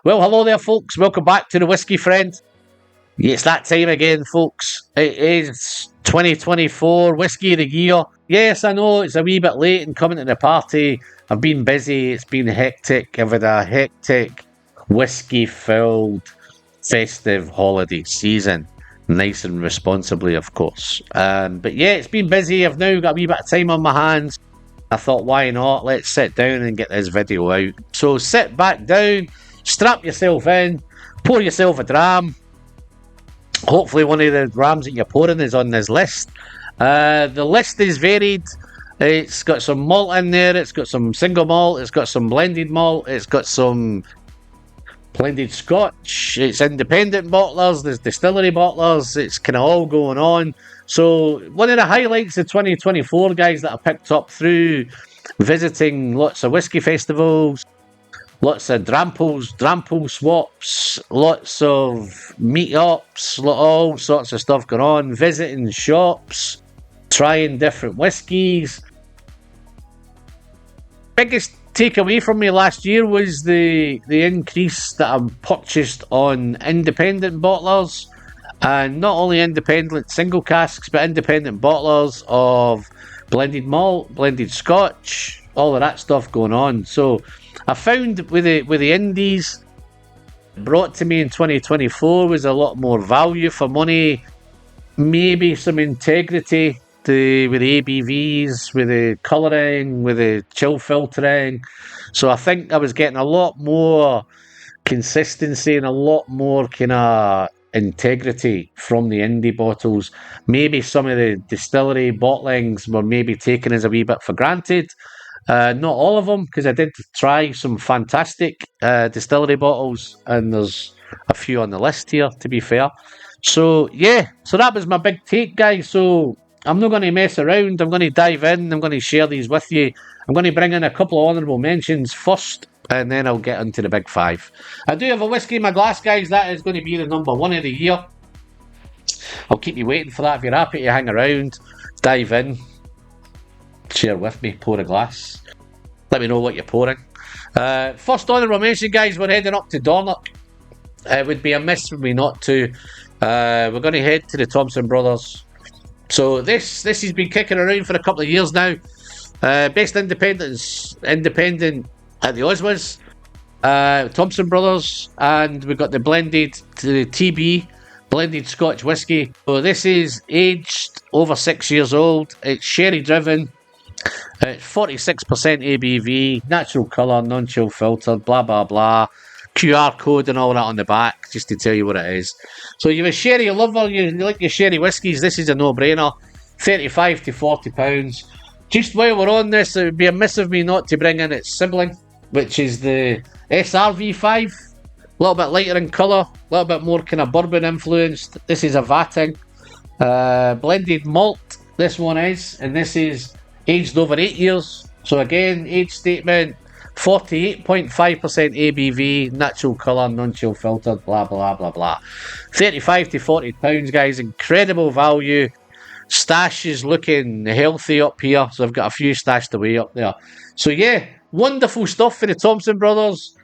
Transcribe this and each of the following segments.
Well, hello there, folks. Welcome back to the Whiskey Friend. Yeah, it's that time again, folks. It is 2024, Whiskey of the Year. Yes, I know it's a wee bit late and coming to the party. I've been busy. It's been hectic. I've had a hectic, whiskey-filled, festive holiday season. Nice and responsibly, of course. But yeah, it's been busy. I've now got a wee bit of time on my hands. I thought, why not? Let's sit down and get this video out. So sit back down, strap yourself in, pour yourself a dram. Hopefully one of the drams that you're pouring is on this list. The list is varied. It's got some malt in there, it's got some single malt, it's got some blended malt, it's got some blended scotch, it's independent bottlers, there's distillery bottlers, it's kind of all going on. So one of the highlights of 2024, guys, that I picked up through visiting lots of whiskey festivals, lots of drample swaps, lots of meetups, all sorts of stuff going on, visiting shops, trying different whiskies. Biggest takeaway from me last year was the increase that I purchased on independent bottlers, and not only independent single casks, but independent bottlers of blended malt, blended scotch, all of that stuff going on. So I found with the indies brought to me in 2024 was a lot more value for money, maybe some integrity with the ABVs, with the colouring, with the chill filtering. So I think I was getting a lot more consistency and a lot more kind of integrity from the indie bottles. Maybe some of the distillery bottlings were maybe taken as a wee bit for granted. Not all of them, because I did try some fantastic distillery bottles, and there's a few on the list here, to be fair. So yeah, so that was my big take, guys. So I'm not going to mess around. I'm going to dive in. I'm going to share these with you. I'm going to bring in a couple of honourable mentions first, and then I'll get into the big five. I do have a whiskey in my glass, guys. That is going to be the number one of the year. I'll keep you waiting for that. If you're happy to hang around, dive in, share with me, pour a glass. Let me know what you're pouring. First honourable mention, guys, we're heading up to Dornoch. It would be a miss for me not to. We're going to head to the Thompson brothers. So this has been kicking around for a couple of years now. Best independent at the Oswas, Thompson brothers, and we've got the TB blended Scotch whiskey. So this is aged over 6 years old. It's sherry driven. It's 46% ABV, natural colour, non-chill filtered, blah blah blah. QR code and all that on the back, just to tell you what it is. So you're a sherry lover, you like your sherry whiskies, this is a no-brainer. 35 to 40 pounds. Just while we're on this, it would be a miss of me not to bring in its sibling, which is the SRV5. A little bit lighter in colour, a little bit more kind of bourbon influenced. This is a vatting. Blended malt, this one is, and this is aged over 8 years. So again, age statement, 48.5% ABV, natural colour, non-chill filtered, blah, blah, blah, blah. 35 to 40 pounds, guys. Incredible value. Stash is looking healthy up here, so I've got a few stashed away up there. So yeah, wonderful stuff for the Thompson brothers.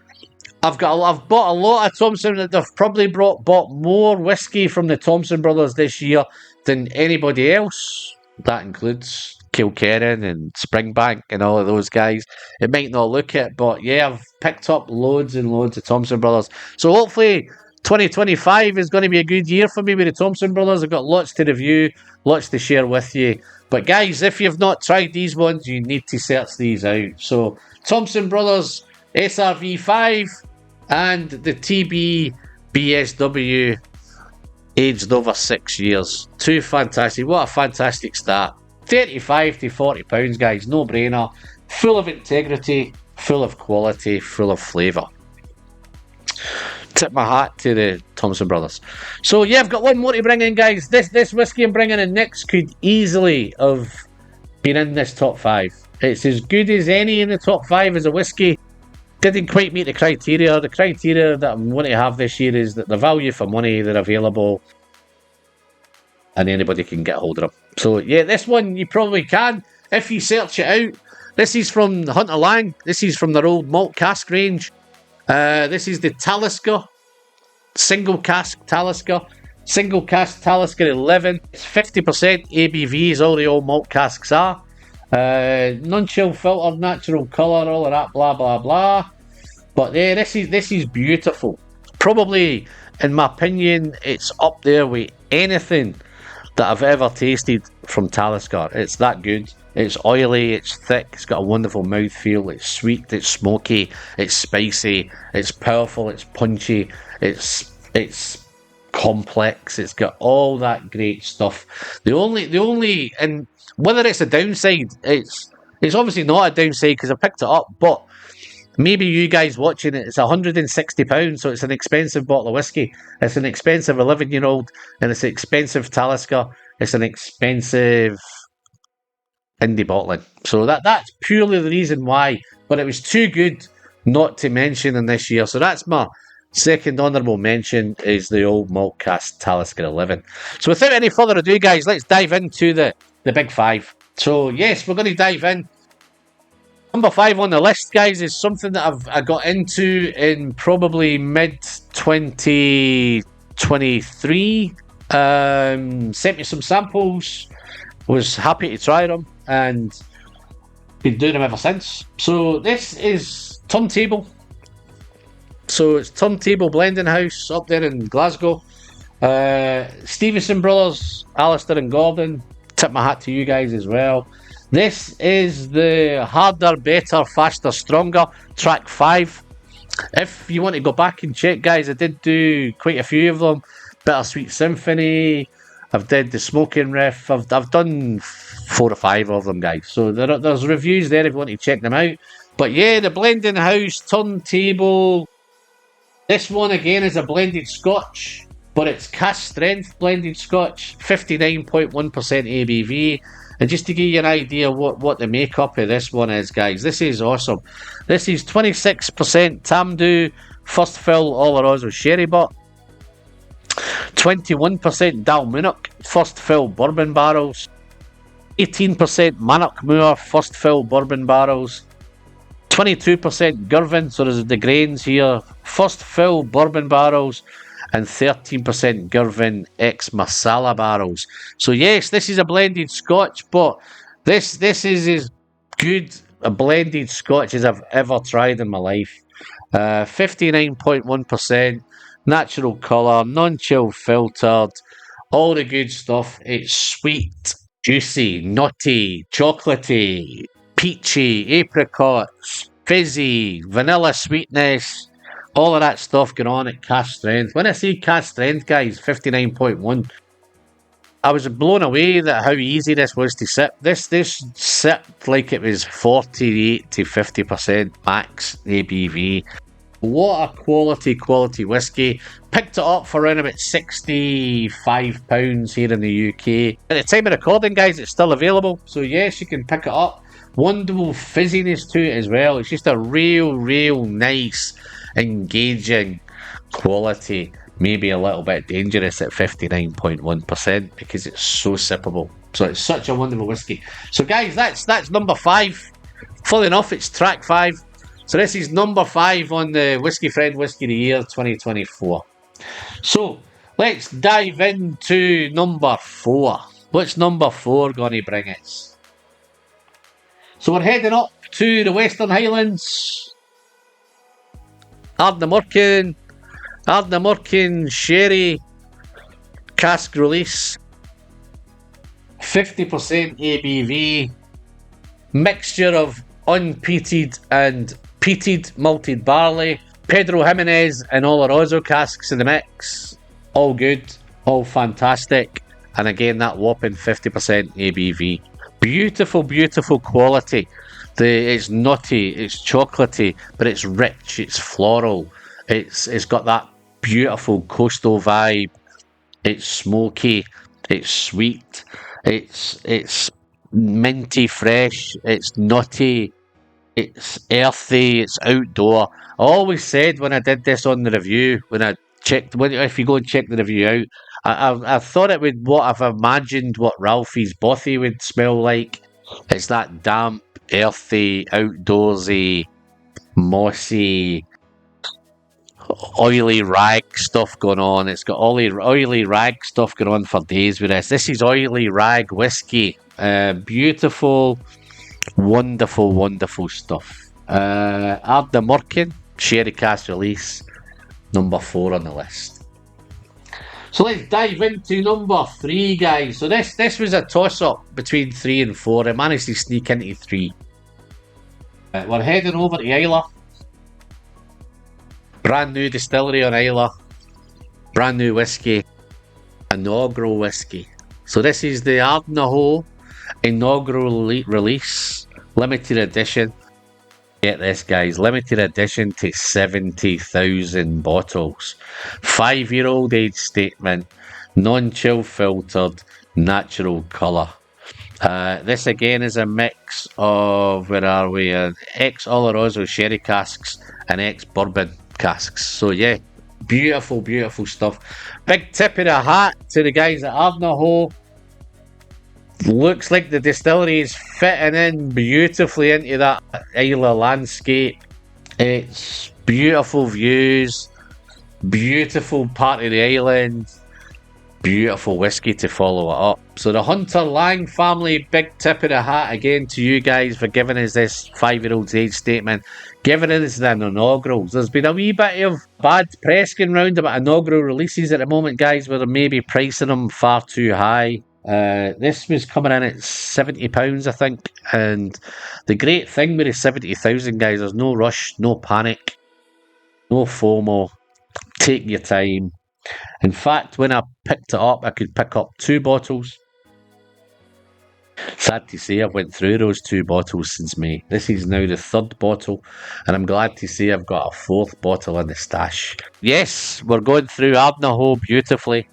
I've bought a lot of Thompson. They've probably bought more whiskey from the Thompson brothers this year than anybody else. That includes GLENCAIRN and Springbank and all of those guys. It might not look it, but yeah, I've picked up loads and loads of Thompson brothers. So hopefully 2025 is going to be a good year for me with the Thompson brothers. I've got lots to review, lots to share with you. But guys, if you've not tried these ones, you need to search these out. So Thompson brothers SRV5 and the TB BSW aged over 6 years. Two fantastic. What a fantastic start. 35 to 40 pounds, guys. No brainer. Full of integrity, full of quality, full of flavour. Tip my hat to the Thompson brothers. So yeah, I've got one more to bring in, guys. This whiskey I'm bringing in next could easily have been in this top 5. It's as good as any in the top 5 as a whiskey. Didn't quite meet the criteria. The criteria that I'm going to have this year is that the value for money, they're available, and anybody can get a hold of them. So yeah, this one you probably can if you search it out. This is from Hunter Laing. This is from their old malt cask range. This is the Talisker single cask Talisker. Single cask Talisker 11. It's 50% ABV, as all the old malt casks are. Non-chill filter, natural colour, all of that, blah blah blah. But yeah, this is beautiful. Probably, in my opinion, it's up there with anything that I've ever tasted from Talisker. It's that good. It's oily, it's thick, it's got a wonderful mouthfeel, it's sweet, it's smoky, it's spicy, it's powerful, it's punchy, it's complex, it's got all that great stuff. The only and whether it's a downside, it's obviously not a downside because I picked it up, but maybe you guys watching it, it's £160, so it's an expensive bottle of whiskey. It's an expensive 11-year-old, and it's an expensive Talisker. It's an expensive indie bottling. So that's purely the reason why. But it was too good not to mention in this year. So that's my second honourable mention, is the old malt cask Talisker 11. So without any further ado, guys, let's dive into the big five. So yes, we're going to dive in. Number 5 on the list, guys, is something that I got into in probably mid-2023. Sent me some samples. Was happy to try them, and been doing them ever since. So this is Turntable. So it's Turntable Blending House up there in Glasgow. Stevenson Brothers, Alistair and Gordon. Tip my hat to you guys as well. This is the Harder, Better, Faster, Stronger, track 5. If you want to go back and check, guys, I did do quite a few of them. Bittersweet Symphony, I've did the Smoking Riff, I've done 4 or 5 of them, guys. So there's reviews there if you want to check them out. But yeah, the Blending House, Turntable. This one again is a blended Scotch, but it's cask strength blended Scotch, 59.1% ABV. And just to give you an idea what the makeup of this one is, guys, this is awesome. This is 26% Tamdhu, first fill Oloroso Sherry Butt, 21% Dalmunnock, first fill bourbon barrels, 18% Mannock Moor, first fill bourbon barrels, 22% Girvan, so there's the grains here, first fill bourbon barrels, and 13% Girvan ex Masala barrels. So yes, this is a blended Scotch, but this is as good a blended Scotch as I've ever tried in my life. 59.1%, natural colour, non-chill filtered, all the good stuff. It's sweet, juicy, nutty, chocolatey, peachy, apricots, fizzy, vanilla sweetness. All of that stuff going on at cask strength. When I say cask strength, guys, 59.1, I was blown away at how easy this was to sip. This sipped like it was 48 to 50% max ABV. What a quality whiskey. Picked it up for around about £65 here in the UK. At the time of recording, guys, it's still available. So yes, you can pick it up. Wonderful fizziness to it as well. It's just a real nice, engaging quality. Maybe a little bit dangerous at 59.1% because it's so sippable. So it's such a wonderful whiskey. So guys, that's number 5. Full enough, it's track 5. So this is number 5 on the Whiskey Friend Whiskey of the Year 2024. So let's dive into number 4. What's number 4 going to bring us? So we're heading up to the Western Highlands. Ardnamurchan Sherry cask release, 50% ABV, mixture of unpeated and peated malted barley, Pedro Jimenez and Oloroso casks in the mix. All good, all fantastic, and again that whopping 50% ABV. Beautiful quality. It's nutty, it's chocolatey, but it's rich, it's floral. It's got that beautiful coastal vibe. It's smoky, it's sweet, it's minty fresh, it's nutty, it's earthy, it's outdoor. I always said when I did this on the review, if you go and check the review out, I thought it would what I've imagined what Ralphie's Bothy would smell like. It's that damp, earthy, outdoorsy, mossy, oily rag stuff going on. It's got oily rag stuff going on for days with this. This is oily rag whiskey. Beautiful, wonderful stuff. Ardnamurchan Sherry Cask Release, number 4 on the list. So let's dive into number 3, guys. So this was a toss-up between 3 and 4. I managed to sneak into 3. We're heading over to Islay. Brand new distillery on Islay. Brand new whiskey. Inaugural whiskey. So this is the Ardnahoe inaugural release. Limited edition. Get this, guys. Limited edition to 70,000 bottles. 5-year-old age statement. Non-chill filtered. Natural colour. This again is a mix of, where are we? Ex-Oloroso sherry casks and ex-bourbon casks. So yeah, beautiful stuff. Big tip of the hat to the guys at Ardnahoe. Looks like the distillery is fitting in beautifully into that Islay landscape. It's beautiful views, beautiful part of the island, beautiful whiskey to follow it up. So the Hunter Laing family, big tip of the hat again to you guys for giving us this 5-year-old age statement, giving us the inaugurals. There's been a wee bit of bad press going round about inaugural releases at the moment, guys, where they're maybe pricing them far too high. This was coming in at £70, I think, and the great thing with the 70,000, guys, there's no rush, no panic, no FOMO. Take your time. In fact, when I picked it up, I could pick up 2 bottles. Sad to say, I've went through those 2 bottles since May. This is now the 3rd bottle, and I'm glad to say I've got a 4th bottle in the stash. Yes, we're going through Ardnahoe beautifully.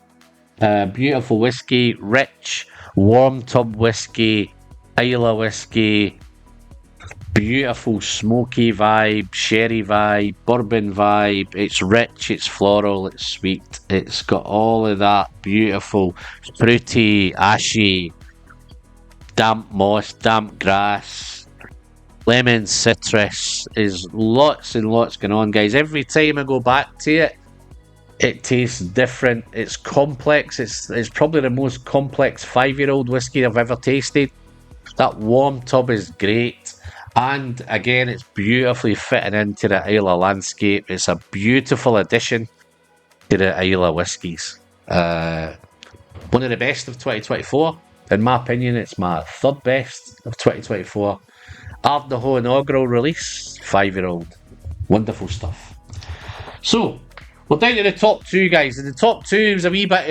Beautiful whiskey, rich, warm tub whiskey, Islay whiskey, beautiful smoky vibe, sherry vibe, bourbon vibe. It's rich, it's floral, it's sweet. It's got all of that beautiful, fruity, ashy, damp moss, damp grass, lemon, citrus. There's lots and lots going on, guys. Every time I go back to it, it tastes different. It's complex. It's probably the most complex 5-year-old whiskey I've ever tasted. That warm tub is great. And again, it's beautifully fitting into the Islay landscape. It's a beautiful addition to the Islay whiskies. One of the best of 2024. In my opinion, it's my 3rd best of 2024. Ardnahoe inaugural release, 5-year-old. Wonderful stuff. So, we're down to the top 2, guys. And the top 2 is a wee bit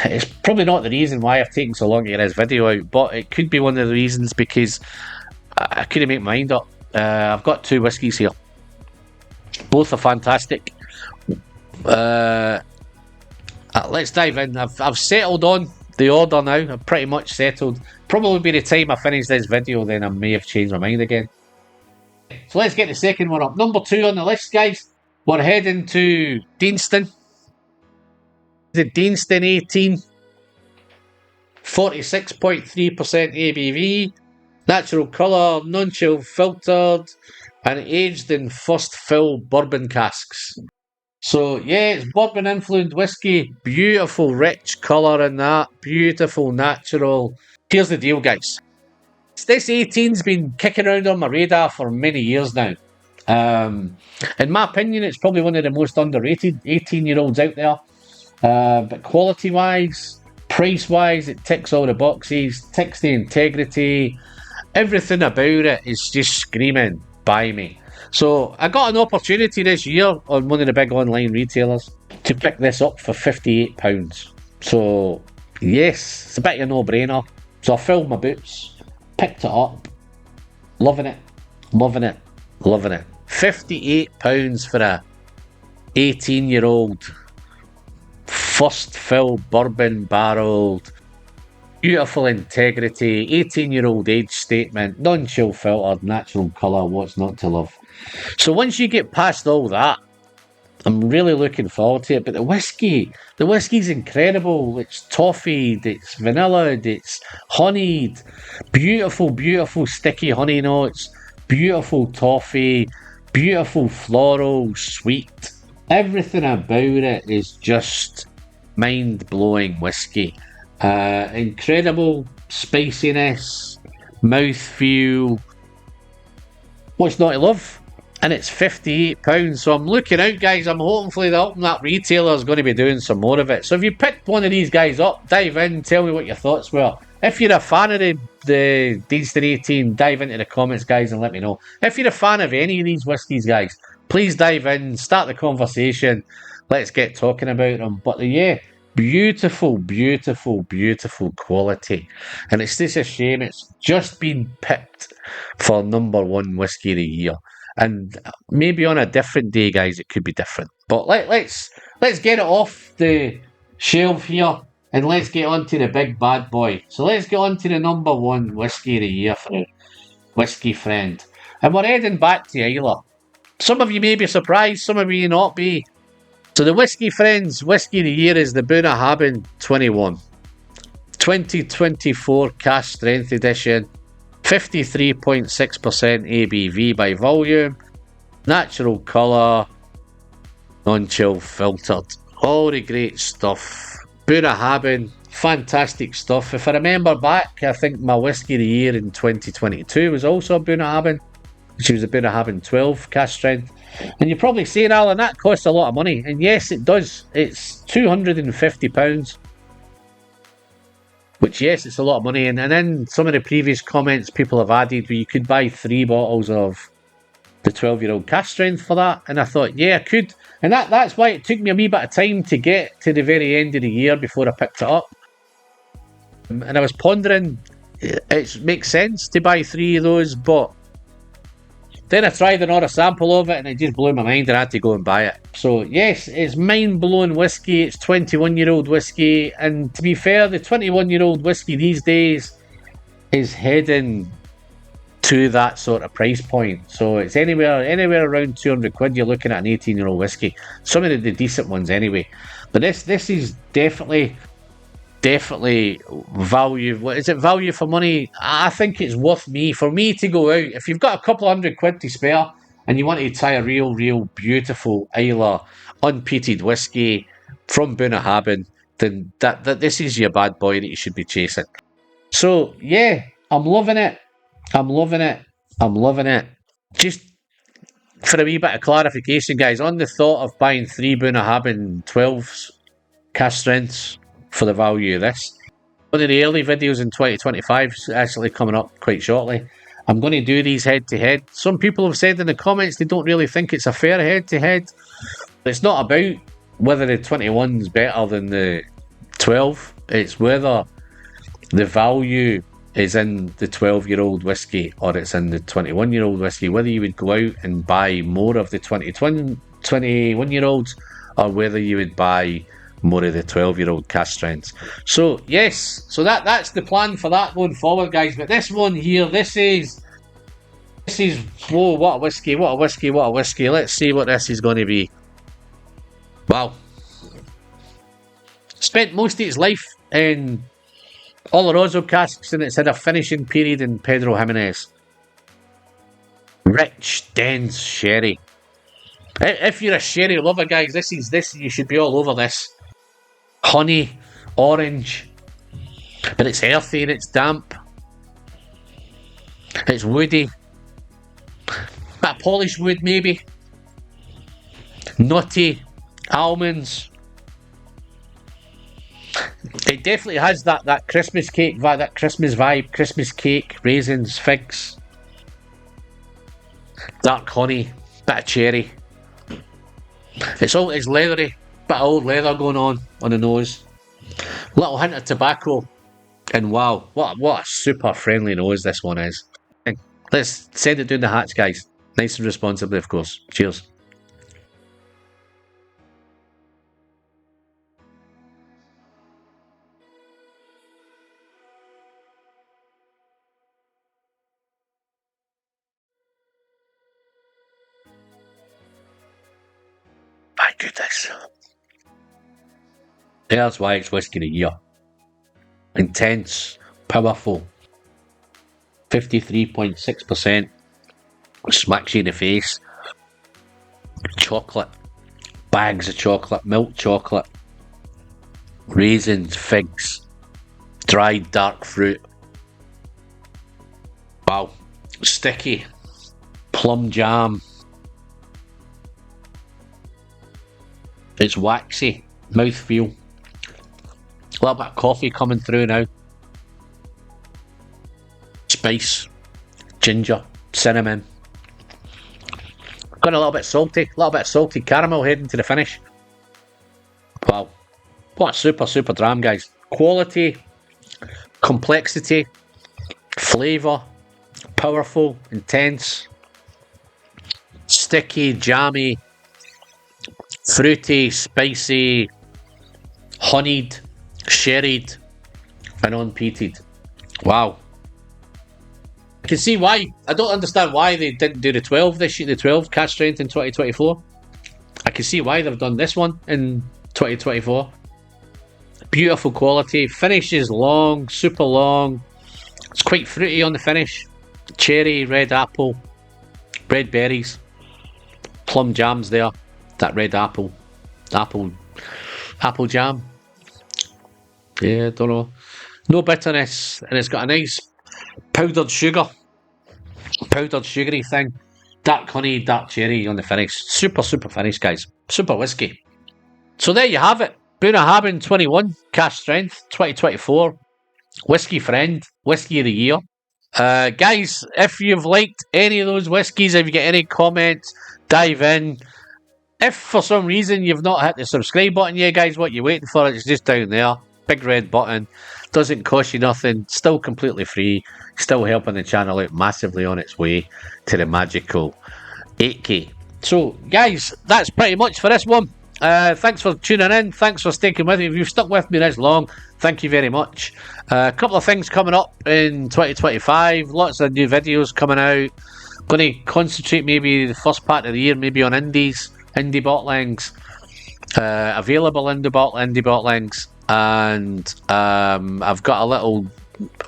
it's probably not the reason why I've taken so long to get this video out, but it could be one of the reasons because I couldn't make my mind up. I've got 2 whiskies here. Both are fantastic. Let's dive in. I've settled on the order now. I'm pretty much settled. Probably by the time I finish this video, then I may have changed my mind again. So let's get the second one up. Number 2 on the list, guys. We're heading to Deanston. The Deanston 18. 46.3% ABV. Natural colour, non-chill filtered, and aged in first fill bourbon casks. So yeah, it's bourbon influenced whiskey. Beautiful rich colour in that. Beautiful natural. Here's the deal, guys. This 18's been kicking around on my radar for many years now. In my opinion, it's probably one of the most underrated 18-year-olds out there. But quality-wise, price-wise, it ticks all the boxes, ticks the integrity. Everything about it is just screaming, buy me. So I got an opportunity this year on one of the big online retailers to pick this up for £58. So yes, it's a bit of a no-brainer. So I filled my boots, picked it up, loving it. £58 for a 18-year-old first fill bourbon barreled, beautiful integrity, 18-year-old age statement, non-chill filtered, natural colour, what's not to love. So once you get past all that, I'm really looking forward to it. But the whiskey's incredible. It's toffeed, it's vanillaed, it's honeyed, beautiful sticky honey notes, beautiful toffee, beautiful, floral, sweet. Everything about it is just mind-blowing whiskey. Incredible spiciness, mouthfeel. What's not to love? And it's £58. So I'm looking out, guys. I'm hopefully that retailer is going to be doing some more of it. So if you picked one of these guys up, dive in, tell me what your thoughts were. If you're a fan of the Distillery team, dive into the comments, guys, and let me know. If you're a fan of any of these whiskies, guys, please dive in, start the conversation. Let's get talking about them. But yeah, beautiful, beautiful, beautiful quality. And it's just a shame it's just been picked for #1 whiskey of the year. And maybe on a different day, guys, it could be different. But let's get it off the shelf here, and let's get on to the big bad boy. So let's get on to the #1 whiskey of the year for the Whiskey Friend. And we're heading back to Islay. Some of you may be surprised, some of you not be. So the Whiskey Friend's whiskey of the year is the Bunnahabhain 21. 2024 cask strength edition. 53.6% ABV by volume, natural colour, non-chill filtered. All the great stuff. Bunnahabhain, fantastic stuff. If I remember back, I think my whiskey of the year in 2022 was also a Bunnahabhain, which was a Bunnahabhain 12 cask strength. And you're probably saying, Alan, that costs a lot of money. And yes, it does. It's £250. Which, yes, it's a lot of money. And in some of the previous comments people have added where you could buy 3 bottles of the 12-year-old cask strength for that. And I thought, yeah, I could. And that's why it took me a wee bit of time to get to the very end of the year before I picked it up. And I was pondering, it makes sense to buy 3 of those, but then I tried another sample of it and it just blew my mind and I had to go and buy it. So yes, it's mind-blowing whiskey, it's 21-year-old whiskey, and to be fair, the 21-year-old whiskey these days is heading to that sort of price point. So it's anywhere around 200 quid, you're looking at an 18-year-old whiskey. Some of the decent ones anyway. But this is definitely value. What is it, value for money? I think it's worth for me to go out. If you've got a couple £100 to spare and you want to try a real beautiful Islay unpeated whiskey from Bunnahabhain, then that this is your bad boy that you should be chasing. So yeah, I'm loving it. Just for a wee bit of clarification, guys, on the thought of buying 3 Bunnahabhain 12s cask strengths for the value of this. One of the early videos in 2025 is actually coming up quite shortly. I'm going to do these head to head. Some people have said in the comments they don't really think it's a fair head to head. It's not about whether the 21 is better than the 12. It's whether the value is in the 12-year-old whiskey or it's in the 21-year-old whiskey. Whether you would go out and buy more of the 21-year-olds or whether you would buy more of the 12-year-old cask strengths. So yes, so that's the plan for that going forward, guys. But this one here, this is whoa, what a whiskey. Let's see what this is going to be. Wow. Spent most of its life in Oloroso casks and it's had a finishing period in Pedro Jimenez. Rich, dense sherry. If you're a sherry lover, guys, this you should be all over this. Honey, orange, but it's earthy and it's damp. It's woody. Bit of polished wood, maybe. Nutty, almonds. It definitely has that Christmas cake vibe, that Christmas vibe. Christmas cake, raisins, figs, dark honey, bit of cherry. It's leathery. Bit of old leather going on the nose. Little hint of tobacco. And wow, what a super friendly nose this one is. Let's send it down the hatch, guys. Nice and responsibly, of course. Cheers. My goodness. There's why it's whiskey of the year. Intense, powerful, 53.6%, smacks you in the face. chocolate. Bags of chocolate, milk chocolate, raisins, figs, dried dark fruit. Wow. Sticky. Plum jam. It's waxy. Mouthfeel. A little bit of coffee coming through now. Spice. Ginger. Cinnamon. Got a little bit salty. A little bit of salty caramel heading to the finish. Wow. What a super, super dram, guys. Quality. Complexity. Flavour. Powerful. Intense. Sticky. Jammy. Fruity. Spicy. Honeyed. Sherried. And unpeated. Wow. I can see why. I don't understand why they didn't do the 12 this year, the 12 cask strength in 2024. I can see why they've done this one in 2024. Beautiful quality. Finish is long, super long. It's quite fruity on the finish. Cherry, red apple, red berries, plum jams there. That red apple jam. Yeah, don't know. No bitterness, and it's got a nice powdered sugary thing. Dark honey, dark cherry on the finish. Super, super finish, guys. Super whiskey. So there you have it. Bunnahabhain 21, cask strength, 2024. Whiskey friend, whiskey of the year. Guys, if you've liked any of those whiskies, if you get any comments, dive in. If for some reason you've not hit the subscribe button yet, guys, what you're waiting for, it's just down there. Big red button. Doesn't cost you nothing. Still completely free. Still helping the channel out massively on its way to the magical 8K. So, guys, that's pretty much for this one. Thanks for tuning in. Thanks for sticking with me. If you've stuck with me this long, thank you very much. A couple of things coming up in 2025. Lots of new videos coming out. Going to concentrate maybe the first part of the year maybe on indie bottlings. Available indie bottlings. And I've got a little...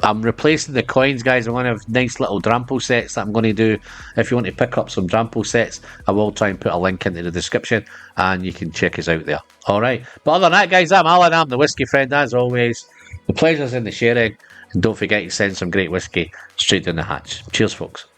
I'm replacing the coins, guys. I'm going to have nice little Drampo sets that I'm going to do. If you want to pick up some Drampo sets, I will try and put a link into the description and you can check us out there. Alright. But other than that, guys, I'm Alan. I'm the whiskey friend, as always. The pleasure's in the sharing. And don't forget to send some great whiskey straight down the hatch. Cheers, folks.